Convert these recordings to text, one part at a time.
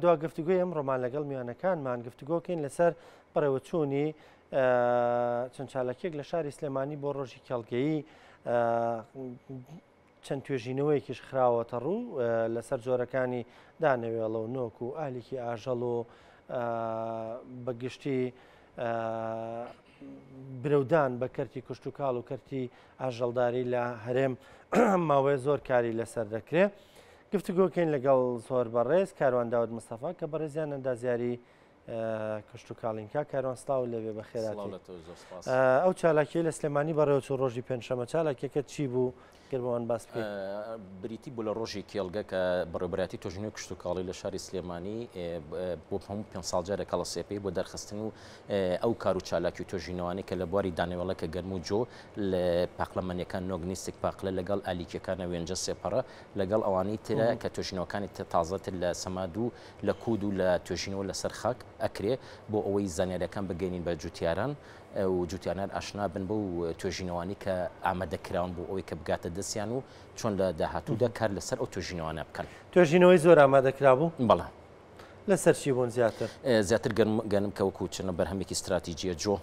دوا گفتگوی ئەمڕۆمان لەگەڵ میوانەکانمان گفتگۆکەین لەسەر بەڕێوەچوونی چەند چالاکێک لە شاری سلێمانی بۆ ڕۆژی کێڵگەیی چەند توێژینەوەیەکیش خراوەتە ڕوو لەسەر جۆرەکانی دانەوێڵە و نۆک و ئالیکی ئاژەڵ و بەگشتی برەودان بە کەرتی کوشت و کاڵ و کەرتی ئاژەڵداری لە هەرێم ماوەیە زۆر کاری لەسەر دەکرێت. گفتگۆکەین لەگەڵ زۆر بەڕێز کاروان داود مستەفا کە بەڕێزیان ئەندازیاری کشت و کاڵینکا کاروان سڵاو لەوێ بە خێراتی. ئەو چالاکیە لە سلێمانی بەڕێوەچوو ڕۆژی پێنجشەمە چالاکێکە چی بوو؟ گربەوان باس بکەین. بریتی بوو لە ڕۆژی کێڵگە کە بەڕێوەبەتی تۆژینەوەی کشت و کاڵی لە شاری سلێمانی بۆ هەموو پێ ساڵجارە کەڵە سێپەی بۆ دەرخستن و ئەو کار و چالاکی و تۆژینەوانی کە لە بواری دانەوێڵەکە گەرم و جۆ لە پاقلەمەنیەکان نۆگنیستێک پاقلە لەگەڵ ئالیکیەکانە وێنجە سێپەڕە لەگەڵ ئەوانەی ترە کە تۆژینەوەکانی تازەتر لە سەماد و لە کود و لە توێژینەوە لەسەر خاک ئەکرێ بۆ ئەوەی زانیاریەکان بگەینین بە جوتیاران و جوتیانان ئاشنا بن بۆ توێژینەوانی کە ئامادەکراون بۆ ئەوەی کە بگاتە دەستیان و چۆن لە داهاتوودا کار لەسەر ئەو توێژینەوانە بکەن. توێژینەوەی زۆر ئامادەکرا بوو؟ بەڵێ. لەسەر چی بوون زیاتر؟ زیاتر گەنم کەوەکو چنە بەرهەمێکی استراتیجیە جۆ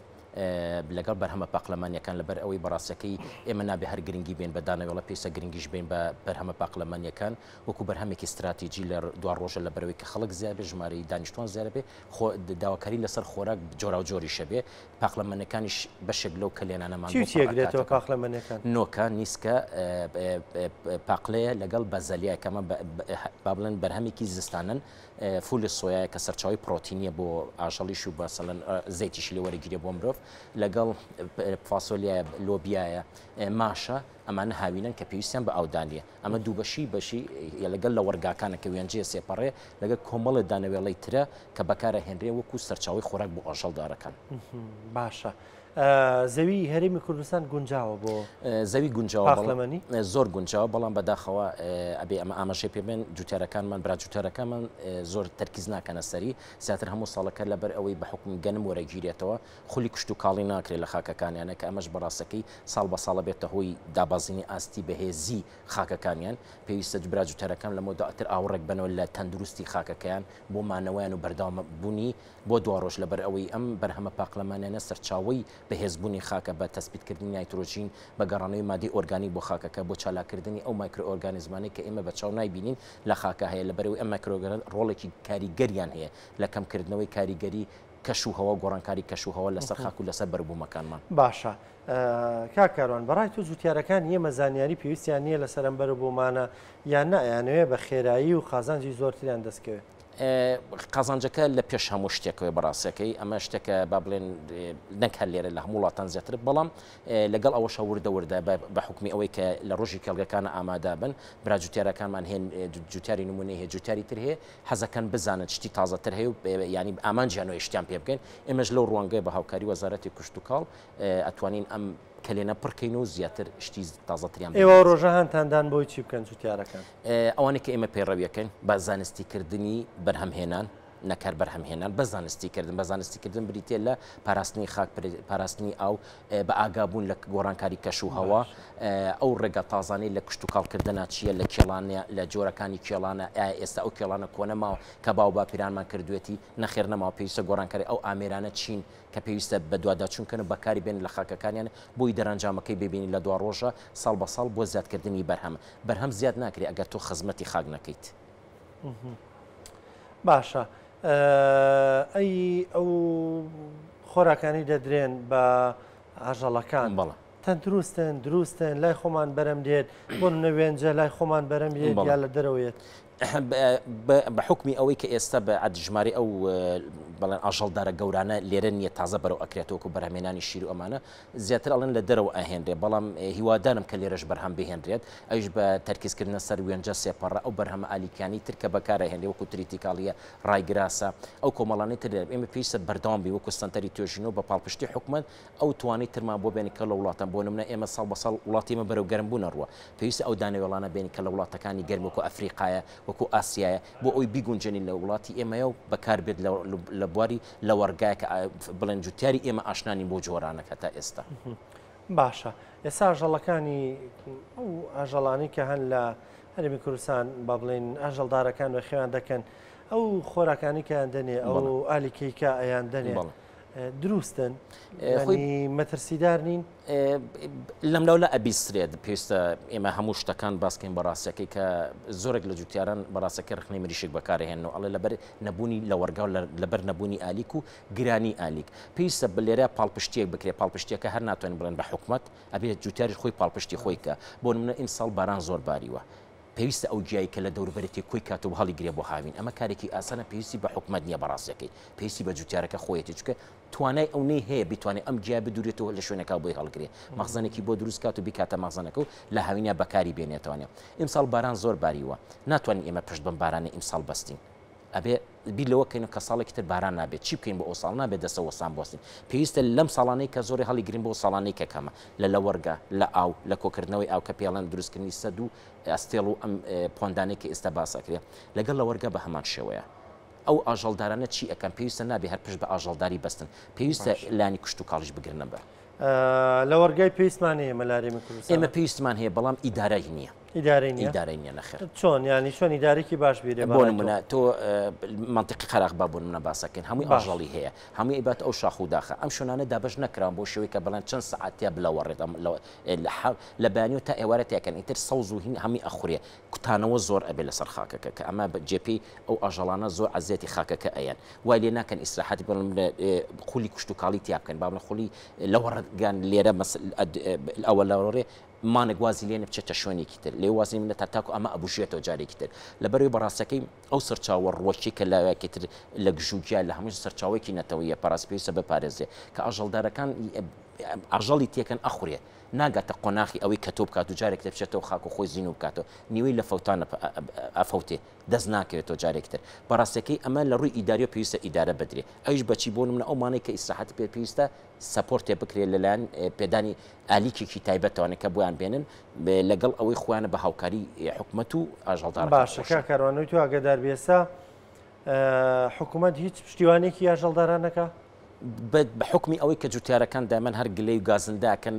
لەگەڵ بەرهەمە پاقلەمانیەکان لەبەر ئەوەی بەڕاستەکەی ئێمە نابێ هەر گرنگی بین بە دانەوێڵە پێویستە گرنگیش بین بە بەرهەمە پاقلەمانیەکان وەکو بەرهەمێکی استراتیجی لە دو ڕۆژە لە بەرەوەی کە خەڵک زیاد بێ ژمارەی دانیشتوان زیاد بێ داواکاری لەسەر خۆراک جۆرا و جۆری شەبێ پاقلەمانەکانیش بەشێک لەو کلێنانەمان چیەگرێتەوە پاقلەمانیەکان؟ نۆکە نیسکە پاقلەیە لەگەڵ بەزەلیایەکەمە با بڵێن بەرهەمێکی زستانن فولی سۆیایە کە سەرچاوی پرۆتینیە بۆ ئاژەڵیش و بەسەڵەن زەیتیش لێ وەرەگیرێ بۆ مرۆڤ لەگەڵ فاسۆلیایە لۆبیایە ماشە ئەمانە هاوینن کە پێویستیان بە ئاودانیە ئەمە دوو بەشی لەگەڵ لە وەرگاکانە کە وێنجێ سێپەڕێ لەگەڵ کۆمەڵە دانەوێڵەی ترە کە بەکارە هێنرێ وەکو سەرچاوی خۆراک بۆ ئاژەڵدارەکان. باشە. زەوی هەرێمی کوردستان گونجاوە بۆ زەوی گونجاوە زۆر گونجاوە بەڵام بەداخەوە ئەبێ ئەمە ئاماژەی پێبێن جوتیارەکانمان برا جوتیارەکانمان زۆر تەرکیز ناکەنە سەری زیاتر هەموو ساڵەکە لەبەر ئەوەی بە حکم گەنم وەرەگیرێتەوە خولی کشت و کاڵی ناکرێت لە خاکەکانیانە کە ئەمەش بەڕاستەکەی ساڵ بە ساڵە بێتە هۆی دابازینی ئاستی بەهێزی خاکەکانیان پێویستە برا جوتیارەکان لە مۆداتر ئاوڕێک بنەوە لە تەندروستی خاکەکەیان بۆ مانەوەیان و بەرداوامبوونی بۆ دو ڕۆژ لەبەر ئەوەی ئەم بەرهەمە پاقلەمانیانە سەرچاوی بەهێزبوونی خاکە بە تەسبیتکردنی نایترۆژین بە گەڕانەوەی مادی ئۆرگانی بۆ خاکەکە بۆ چالاکردنی ئەو مایکرۆئۆرگانیزمانی کە ئێمە بە چاو نایبینین لە خاکە هەیە لەبەرەوەی ئەم مایکرۆگەرن ڕۆڵێکی کاریگەریان هەیە لە کەمکردنەوەی کاریگەری کەش و هەوا گۆڕانکاری کەش و هەوا لەسەر خاک و لەسەر بەربوومەکانمان. باشە کاکاروان بەڕای تۆ جوتیارەکان ئێمە زانیاری پێویستیان نییە لەسەر ئەم بەربوومانە یان نایانەوێ بە خێرایی و خازانجی زۆرتریان دەستکەوێت؟ قازانجەکە لە پێش هەموو شتێکەوەی بەڕاستەکەی ئەمە شتێکە با بڵێن نەک هەر لێرە لە هەموو وڵاتان زیاتر بەڵام لەگەڵ ئەوەشە وردە بە حکمی ئەوەی کە لە ڕۆژی کێڵگەکانە ئامادا بن برا جوتیارەکانمان هێن جوتیاری نمونەی هەیە جوتیاری تر هەیە حەزەکەن بزانن شتی تازەتر هەیە و ینی ئامانجیانەوەی شتیان پێ بکەین ئێمەش لەو ڕوانگەی بە هاوکاری وەزارەتی کشت و کاڵ ئەتوانین ئەم کلێنە پڕکەین و زیاتر شتی تازەتریان ئێوە ڕۆژە هەنداندان بۆی چی بکەن جوتیارەکان؟ ئەوانێک کە ئێمە پەیڕەویەکەین بە زانستیکردنی بەرهەمهێنان نەکار بەرهەمهێنان بە زانستیکردن بە زانستیکردن بریتێ لە پاراستنی خاک پاراستنی ئاو بە ئاگابوون لە گۆڕانکاری کەش و هەوا ئەو ڕێگە تازانەی لە کشت و کاڵکردنە چییە لە کێڵانە لە جۆرەکانی کێڵانە ئێستا ئەو کێڵانە کۆنەماوە کە باو باپیرانمان کردوێتی نەخێر نەماوە پێویستە گۆڕانکاری ئەو ئامێرانە چین کە پێویستە بە دوواداچوونکەن بەکاری بێن لە خاکەکانیان بۆی دەرەنجامەکەی ببینی لە دو ڕۆژە ساڵ بە ساڵ بۆ زیادکردنی بەرهەم زیاد ناکرێت ئەگەر تۆ خزمەتی خاک نەکەیت. باشە. ئەی ئەو خۆراکانی دەدرێن بە ئاژەڵەکان تەندروستن دروستن لای خۆمان بەرەم دێت بۆ نەوێنجە لای خۆمان بەرەم دێت یا لە دەرەوەیەت؟ بە حکمی ئەوەی کە ئێستا بە عەدژماری ئەو بەڵێن ئاژەڵدارە گەورانە لێرە نییە تازە بەرەو ئەکرێتەوەکو بەرهەمێنانی شیر و ئەمانە زیاتر ئەڵێن لە دەرەوە ئەهێنرێ بەڵام هیوادارم کە لێرەش بەرهەم بهێنرێت ئەوش بە تەرکیزکردنە سەر وێنجە سێپەڕە ئەو بەرهەمە ئالیکانی ترکە بەکارە هێنرێ وەکو تریتیکاڵیە ڕایگراسە ئەو کۆمەڵانی تر ئێمە پێویستە بەردەوام بی وەکو سنتەری توێژینەوە بە پاڵپشتی حکومەت ئەو توانی ترمان بۆ بێنی کە لە وڵاتان بۆ نمونە ئێمە ساڵ بە ساڵ وڵاتی ئێمە بەرەو گەرم بوونە ڕوە پێویستە ئەو دانەوێڵانە بێنی کە لە وڵاتەکانی گەرم وەکو ئەفریقایە وەکو ئاسیایە بۆ ئەوی بیگونجێنی لە وڵاتی ئێمەیە و بەکار بێت لە بواری لە وەرگایە کە بڵێن جوتیاری ئێمە ئاشنانی بۆ جۆرانەکە تا ئێستا. باشە ئێستا ئاژەڵەکانی ئەو ئاژەڵانی کە هەن لە هەرێمی کوردستان با بڵێن ئاژەڵدارەکان و خێوان دەکەن ئەو خۆراکانی کەیان دەنێ ئەو ئالیکەیکە ئەیان دەنێ دروستن مەترسیدار نین لەم لەولا ئەبیسترێت پێویستە ئێمە هەموو شتەکان باسکەین بەڕاستیەکەی کە زۆرێک لە جوتیاران بەڕاستەکە ڕخنەی مریشک بەکارهێنەوە ئەڵێ لەبەر نەبوونی لە وەرگا و لەبەر نەبوونی ئالیک و گرانی ئالیک پێویستە بلێرە پاڵپشتێک بکرێ پاڵپشتێکە هەر ناتوانین بڵێن بە حکومەت ئەبێت جوتیاری خۆی پاڵپشتی خۆی کە بۆ نمونە ئیمساڵ باران زۆر باریوە پێویستە ئەو جیایی کە لە دەوروبەرێتی کۆی کاتەوە هەڵی گرێ بۆ هاوین ئەمە کارێکی ئاسانە پێویستی بە حکومەت نییە بەڕاستیەکەی پێویستی بە جوتیارەکە خۆیەتی چکە توانای ئەو نەی هەیە بتوانێت ئەم جیا بدورێتەوە لە شوێنەکە بۆی هەڵگرێ مەخزانێکی بۆ دروست کات و بیکاتە مەخزانەکە و لە هاوینە بەکاری بێنێتوانێت ئیمساڵ باران زۆر باریوە ناتوانین ئێمە پشت بەم بارانە ئیمساڵ بەستین ئەبێ بیلەوە کەین کە ساڵێکی تر باران نابێت چی بکەین بۆ ئەو ساڵ نابێت دەسەوە سام بۆستین پێویستە لەم ساڵانەی کە زۆری هەڵی گرین بۆ ساڵانەی کە کەمە لە وەرگە لە ئاو لە کۆکردنەوەی ئاو کە پێڵەن دروستکردنی سەد و ئەستێڵ و ئەم پۆندانێکی ئێستا باسەکرێت لەگەڵ لە وەرگە بە هەمان شێوەیە ئەو ئاژەڵدارانە چی ئەەکەم پێویستە نابێ هەر پشت بە ئاژەڵداری بەستن پێویستە لانی کوشت و کاڵیش بگرنە بە لە وەرگای پێویستمان هەیە مەلارێ ئێمە پێویستمان هەیە بەڵام ئیدارای نییە ئیدارەی نییە نەخێر چۆن ینی چۆن ئیدارێکی باش بێ بۆ نمونە تۆ منطقی خەراق با بۆ نمونە باسەکەین هەمووی ئاژەڵی هەیە هەمووی ئیبات ئەو شاخ و داخە ئەم شوێنانە دابش نەکران بۆ شێوەی کە بەڵێن چەند سەعاتیا بلەوەڕێت لە بەیانی و تا ئێوارەتەکەن ئیتر سەوز و هین هەمی ئەخورێ کوتانەوە زۆر ئەبێ لەسەر خاکەکە کە ئەمە جێپی ئەو ئاژەڵانە زۆر عەزیەتی خاکەکە ئەیەن وای لێ ناکەن ئیسراحەتی بڵێن خولی کوشت و کاڵی تیا بکەن با بڵێن خولی لەوەڕگان لێرە ئەوە لەوەڕێ مانە گوازی لێنە بچێتە شوێنێکی تر لێ وازی منە تاکو ئەمە ئەبوژێتەوە جارێکی تر لەبەروی بەڕاستەکەی ئەو سەرچاوە ڕۆکی کە لاوەیەکی تر لە گژوگیا لە هەموو سەرچاوێکی نەتەوەیە پاراس پێویستە بپارێزێ کە ئاژەڵدارەکان ئاژەڵی تێکەن ئەخورێ ناگاتە قۆناخی ئەوەی کە تۆ بکات و جارێک دەبچێتەوە خاک و خۆی زین و بکاتەوە نیوەی لە فەوتانە ئەفەوتێ دەست ناکەوێتەوە جارێکتر بەڕاستەکەی ئەمە لە ڕووی ئیداری پێویستە ئیدارە بدرێ ئەوش بەچی بۆ منە ئەومانەی کە ئیسراحەتی پێ پێویستە سەپۆرتێ بکرێت لەلایەن پێدانی ئالیکێکی تایبەتەوەنە کە بۆیان بێنن لەگەڵ ئەوەی خۆیانە بە هاوکاری حکومەت و ئاژەڵدار باشە کاروانەوەی تو ئاگادار بێستا حکوومەت هیچ پشتیوانێکی ئاژەڵدارانەکە بە حکمی ئەوەی کە جوتیارەکان دامن هەر گلەی و گازنداکەن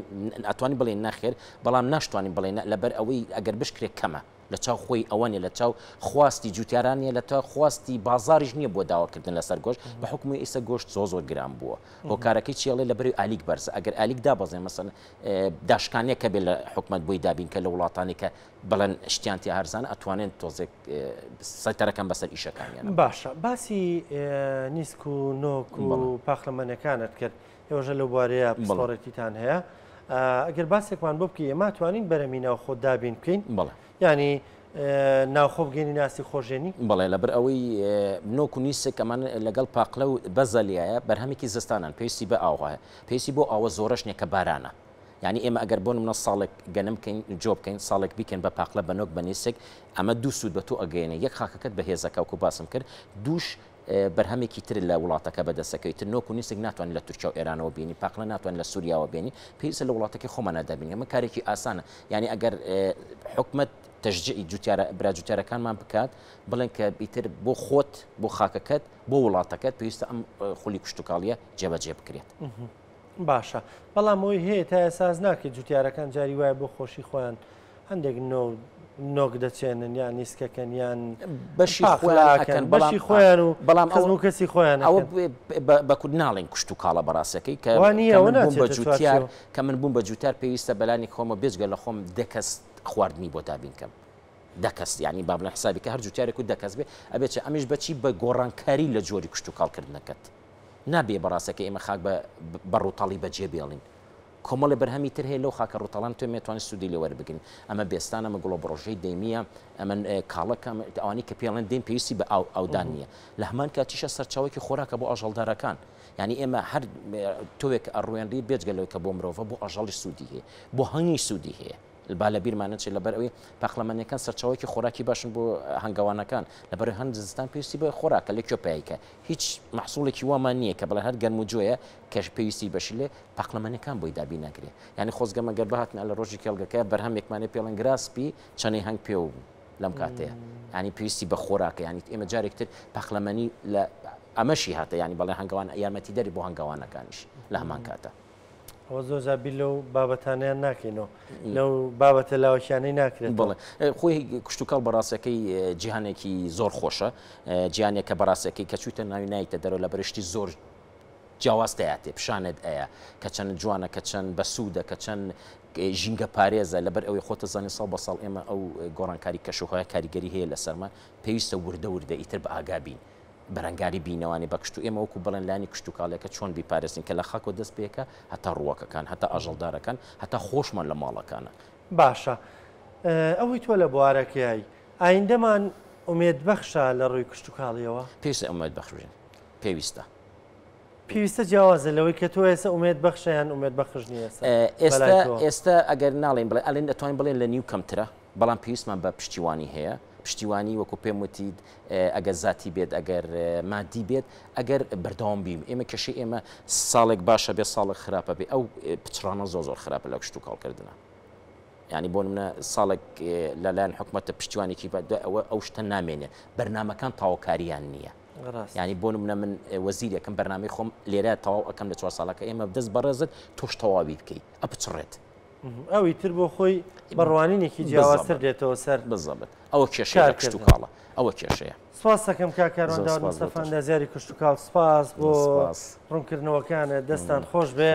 ئەتوانی بڵێن ناخێر بەڵام ناشتوانین بڵێن لەبەر ئەوەی ئەگەر بشکرێت کەمە لە چاو خۆی ئەوەنێ لە چاو خواستی جوتیارانیە لە تا خواستی بازاریش نییە بۆ داواکردن لەسەر گۆشت بە حکومی ئێستا گۆشت زۆر گران بووە هۆکارەکەی چێڵێ لە بەری ئالیک بەرزە ئەگەر ئالیک دابەزێ مەسەن داشکانیە کە بێت لە حکومەت بۆی دابین کە لە وڵاتانی کە بەڵەن شتیانتی هەرزانە ئەتوانێن تۆزێک سەیتەرەکان بەسەر ئیشەکانیان باشە باسی نیسک و نۆک و پاخلەمەنەکانت کرد ئێوەژە لەو بوارەیە پسپۆڕێتیتان هەیە ئەگەر باسێکمان بۆ بکە ئێمە توانین بەرەمینەوە خۆ دابین بکەین ینی ناوخۆ بگەینی ناسی خۆژێنی بەڵێ لەبەر ئەوەی نۆک و نیسک ئەمان لەگەڵ پاقلە و بەزەلیایە بەرهەمێکی زستانان پێویستی بە ئاوهەیە پێویستی بۆ ئاوە زۆرەش نیە کە بارانە یعنی ئێمە ئەگەر بۆ منە ساڵێک گەنم بکەین جۆ بکەین ساڵێک بیکەن بە پاقلە بە نۆک بە نیسک ئەمە دوو سوود بە تۆ ئەگەێنێ یەک خاکەکەت بە هێزەکە و باسم کرد دووش بەرهەمێکی تر لە وڵاتەکە بەدەستەکەیت نۆک و نیسک ناتوانین لە تورکیا و ئێرانەوە بینی پاقلە ناتوانین لە سووریاوە بینی پێویستە لە وڵاتەکەی خۆمانە دەبین ئەمە کارێکی ئاسانە یعنی ئەگەر حکومەت تەشجیعی برا جوتیارەکانمان بکات بڵێن کە بیتر بۆ خۆت بۆ خاکەکەت بۆ وڵاتەکەت پێویستە ئەم خولی کوشتتوکاڵیە جێبەجێ بکرێت باشە بەڵام ئەوی هەیە تا ئێساز ناکەێت جوتیارەکان جاری وایە بۆ خۆشی خۆیان هەندێک نۆک دەچێنن یان نیسکەکەن یان بەشی خۆیان بەشی خۆیان و بەڵام ئەو کەسی خۆیان ئەوە بەکوت ناڵین کوشت و کاڵە بەڕاستەکەی کە بە جوتیار کە من بووم بە جوتیار پێویستە بەلانی خۆمە بێجگە لە خۆم دەکەس خواردنی بۆ دابینکەم دەکەس ینی بابلە حسابی کە هەر جوتیارێک و دەکەس بێ ئەبێت ئەمیش بەچی بە گۆڕانکاری لە جۆری کوشت و کاڵکردنەکەت نابێ بەڕاستەکە ئێمە خاک بە ڕووتاڵی بەجێ بێڵین کۆمەڵی بەرهەمی تر هەیە لەو خاکە ڕووتاڵان توێ مێتوانانی سوودی لێ وەربگرین ئەمە بێستان ئەمە گوڵە بڕۆژەی دەیمیە ئەمە کاڵەکە ئەوانی کە پێڵێن دێن پێویستی بە ئەودان نییە لە هەمان کاتیشە سەرچاوێکی خۆراکە بۆ ئاژەڵدارەکان ینی ئێمە هەر تۆێک ئەڕوێنری بێجگەلەوەی کە بۆ مرۆڤ بۆ ئاژەڵی سوودی هەیە بۆ هەنگی سوودی هەیە بالەبیرمانە چێت لەبەر ئەوەی پاخلەمەنیەکان سەرچاوێکی خۆراکی باشن بۆ هەنگاوانەکان لەبەر هەند زستان پێویستی بە خۆراکە لە کۆپایکە هیچ محسوڵێکی وامان نییە کە بەڵێ هەر گەرم و جۆیە کەش پێویستی بەش لێ پاخلەمەنەکان بۆی دابی ناگرێت ینی خۆزگەمە گەر بەهاتن لە ڕۆژی کێڵگەکە بەرهەمێکمانێ پێڵەن گراسپی چەنەی هەنگ پێ و لەم کاتەیە ینی پێویستی بە خۆراکە ینی ئێمە جارێکتر پاخلەمەنی لە ئەمەشی هاتە ینی بەڵێ هەنگاوان یارمەتیدەری بۆ هەنگاوانەکانیش لە هەمان کاتە ئەوە زۆر زابی لەو بابەتانیان ناکەینەوە لەو بابەتە لاوەکیانەی ناکرێت بڵێ خۆی کشتتوکەڵ بەڕاستەکەی جیهانێکی زۆر خۆشە جیانێک کە بەڕاستەکەی کە چوتە ناوی نایتە دەرەوە لە بەرشتی زۆر جیاوازتەیاتێ پیشانت ئەیە کە چەند جوانە کە چەند بەسوودە کە چەند ژینگە پارێزە لەبەر ئەوەی خۆتە زانانی ساڵ بە ساڵ ئێمە ئەو گۆڕانکاری کەشوهای کاریگەری هەیە لە سەرمە پێویستە وردە وردە ئیتر بە ئاگابین بەرەنگاری بینەوانی بە کشت و ئێمە وەکو بڵێن لانی کشتتوکالێکە چۆن بیپارێزین کە لە خاکۆ دەست پێکە هەتا ڕووەکەکان هەتا ئاژەڵدارەکان هەتا خۆشمان لە ماڵەکانە باشە ئەوەی تۆ لە بوارەکەی ئایندەمان ئومێد بەخشە لە ڕووی کشتتوکاڵیەوە پێویستە ئەمەد بەخشین پێویستە پێویستە جیاوازە لەوەی کە تۆ ئێستا ئومێد بەخشیان ئومێد بەخش نیە ئێستا ئەگەر ناڵێن بڵێ ئەلێن دەتوانین بڵێن لە نیو کەمترە بەڵام پێویستمان بە پشتیوانی هەیە پشتیوانی وەکو پێم وتید ئەگەر زاتی بێت ئەگەر مادی بێت ئەگەر بەردەوام بیم ئێمە کەشی ئێمە ساڵێک باشە بێ ساڵێک خراپە بێ ئەو پچرانە زۆر خراپە لە کشتتوکاڵکردنە ینی بۆ منە ساڵێک لەلایەن حکوومەتە پشتیوانێکی ئەو شتە نامێنێ بەرنمەکان تاواکاریان نییە ینی بۆ منە من وەزیرێکم بەرنامەی خۆم لێرە تەواو ئەەکەم لە 4 ساڵەکە ئێمە دەست بەڕێزت تۆش تەواوی بکەیت ئە بچڕێت ئەوی تر بۆ خۆی بڕوانینێکی جیاوازتر دێتەوە سەر بزەبێت ئەوە کێشەیە کشتتوکاڵە ئەوە کێشەیە سپاس دەکەم کاکاروان داوود مستەفا ئەندازیاری کشتتوکاڵ سپاس بۆ ڕوونکردنەوەکانە دەستان خۆش بێ